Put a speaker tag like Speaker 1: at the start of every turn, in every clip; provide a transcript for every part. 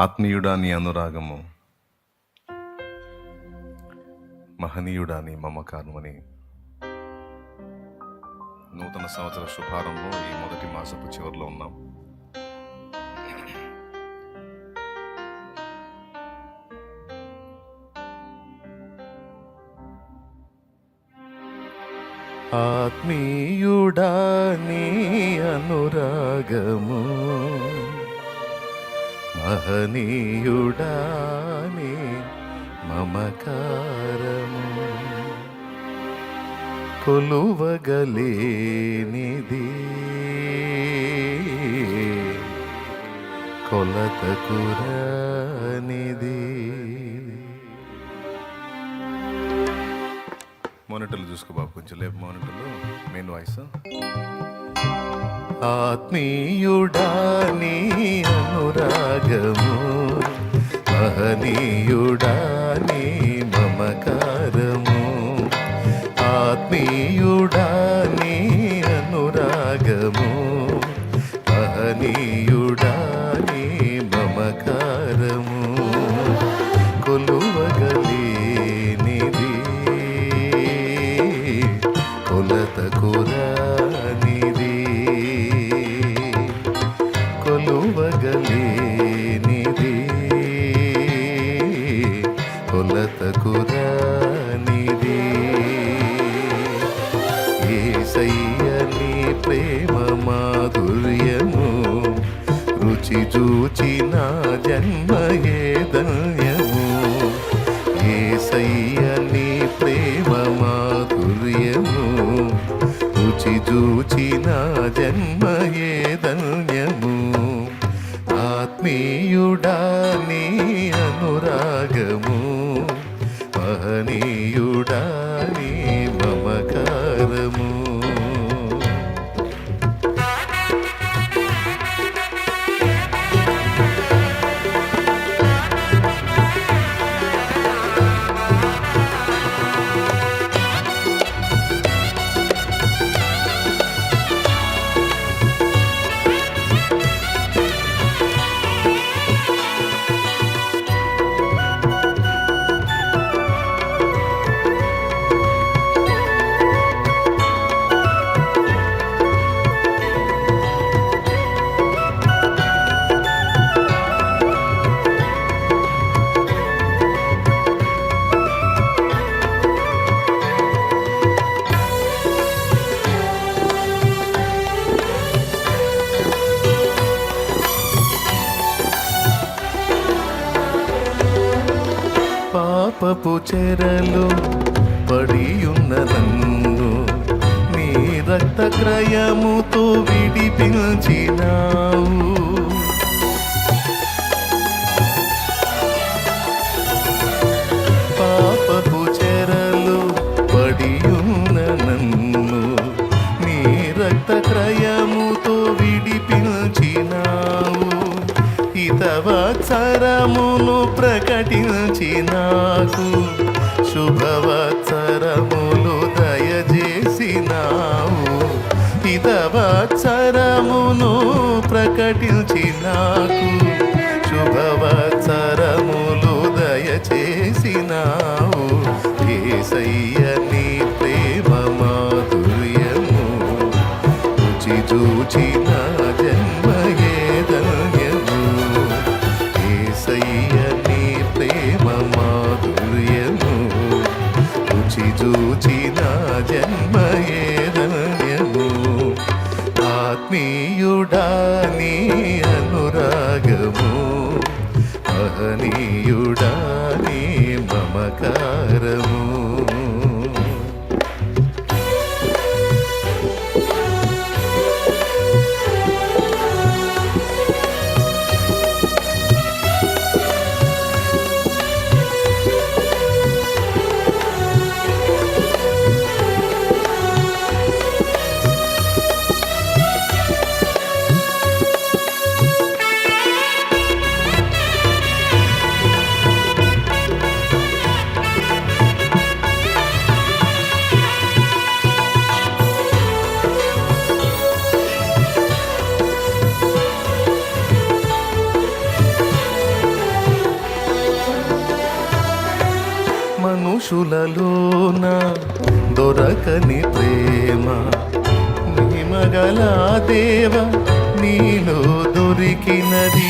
Speaker 1: ఆత్మీయుడా నీ అనురాగము, మహనీయుడా నీ మమకారమని నూతన సంవత్సర శుభారంభం. ఈ మొదటి మాసపు చివరిలో ఉన్నాం. ఆత్మీయుడా నీ అనురాగము, మహనీయుడా నీ మమకారము, కొలువగలేనిది కొలతకురానిది. మానిటర్లు చూసుకో బాబు, కొంచెం లేపు మానిటర్లు, మెయిన్ వాయిస్. ఆత్మీయుడా నీ అనురాగము, మహనీయుడా నీ మమకారము, ఆత్మీయుడా నీ అనురాగము, మహనీయుడా నీ మమకారము, కొలువగలేనిది కొలతకురానిది, కొలువగలేనిది కొలతకురానిది. యేసయ్య నీ ప్రేమ మాధుర్యము, రుచి చూచి నా జన్మయే ధన్యము. యేసయ్య నీ ప్రేమ మాధుర్యము, రుచి చూచి నా జన్మయే ధన్యము. ఆత్మీయుడా నీ అనురాగము, మహనీయుడా నీ మమకారము. పాపపు చెరలో పడియున్న నన్ను నీ రక్త క్రయముతో విడిపించినావు. పాపపు చెరలో పడియున్న నన్ను నీ రక్త క్రయముతో విడిపించినావు. హితవత్సరమును ప్రకటించి నాకు శుభవత్సరములు దయచేసినావు. హితవత్సరమును ప్రకటించి నాకు శుభవత్సరములు దయచేసినావు. యేసయ్య నీ ప్రేమ మాధుర్యము, రుచి చూచి నా జన్మయే ధన్యము. యేసయ్య నీ ప్రేమ మాధుర్యము, రుచి చూచి నా జన్మయే ధన్యము. ఆత్మీయుడా నీ అనురాగము, మహనీయుడా నీ మమకారము.
Speaker 2: మనుషులలోన దొరకని ప్రేమ మహిమగల దేవ నీలో దొరికినది.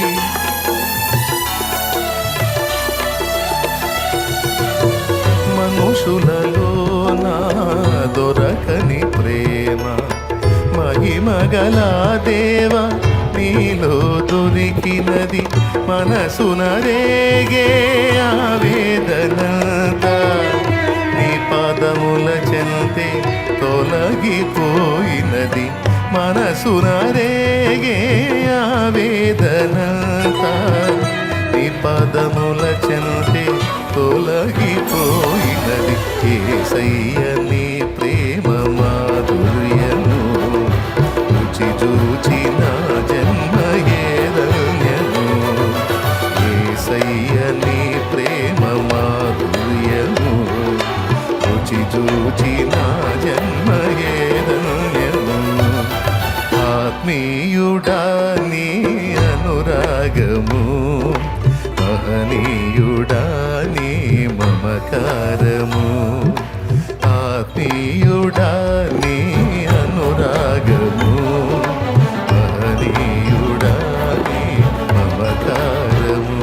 Speaker 2: మనుషులలోన దొరకని ప్రేమ మహిమగల దేవ నీలో దొరికినది. మనసున రేగే ఆవేదనంతా నీ పాదముల చెంతే తొలగిపోయినది. మనసున రేగే ఆవేదనంతా నీ పాదముల చెంతే తొలగిపోయినది. యేసయ్య నీ ప్రేమ మాధుర్యము రుచి చూచి నా జన్మ ధన్యము. యేసయ్య నీ ప్రేమ మాధుర్యము రుచి చూచి నా జన్మ ధన్యము. ఆత్మీయుడా నీ అనురాగము మహనీయుడా నీ మమకారము. ఆత్మీయుడా నీ అనురాగము మహనీయుడా నీ మమకారము.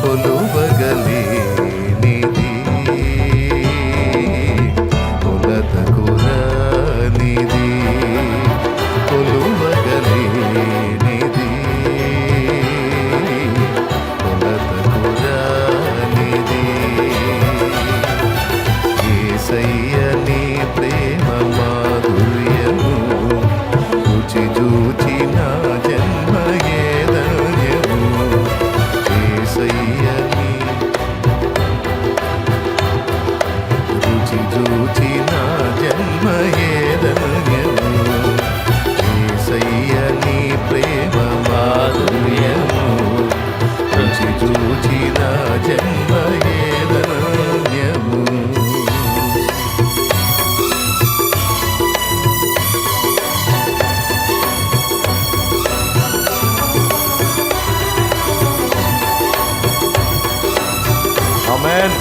Speaker 2: కొలువగలేనిది కొలతకు రానిది. కొలువగలేనిది కొలతకు రానిది. యేసయ్య నీ ప్రేమ మాధుర్యము రుచి చూచి నా జన్మ ధన్యము. యేసయ్య నీ రుచి చూచి నా జన్మ ధన్యము. యేసయ్య నీ ప్రేమ మాధుర్యము రుచి చూచి నా జన్మ ధన్యము.
Speaker 1: ఆమేన్.